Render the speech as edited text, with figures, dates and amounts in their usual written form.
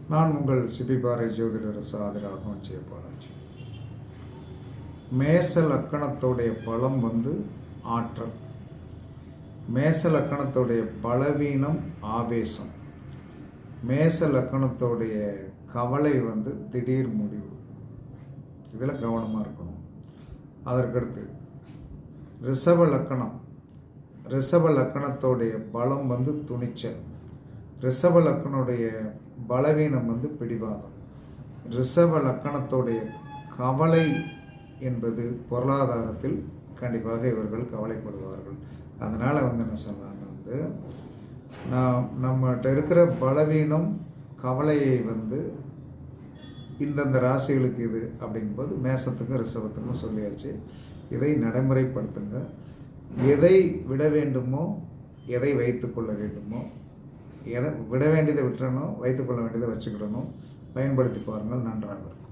நான் உங்கள் சிபிபாறை ஜோதிடர் சாதிராகவும் ஜெயபாலாஜி. மேச லக்கணத்துடைய பலம் ஆற்றல். மேச லக்கணத்துடைய பலவீனம் ஆவேசம். மேச லக்கணத்துடைய கவலை திடீர் முடிவு. இதில் கவனமாக இருக்கணும். அதற்கடுத்து ரிஷப லக்கணம். ரிஷப லக்கணத்துடைய பலம் துணிச்சல். ரிஷப லக்கணனுடைய பலவீனம் பிடிவாதம். ரிஷப லக்கணத்துடைய கவலை என்பது பொருளாதாரத்தில் கண்டிப்பாக இவர்கள் கவலைப்படுவார்கள். அதனால் என்ன சொன்னான்னு நம்மகிட்ட இருக்கிற பலவீனம் கவலையை இந்தந்த ராசிகளுக்கு இது அப்படிங்கும்போது மேசத்துக்கும் ரிஷபத்துக்கும் சொல்லியாச்சு. இதை நடைமுறைப்படுத்துங்க. எதை விட வேண்டுமோ, எதை வைத்து கொள்ள வேண்டுமோ, எதை விட வேண்டியதை விட்டுறணும், வைத்துக்கொள்ள வேண்டியதை வச்சுக்கிடணும். பயன்படுத்தி பாருங்கள், நன்றாக இருக்கும்.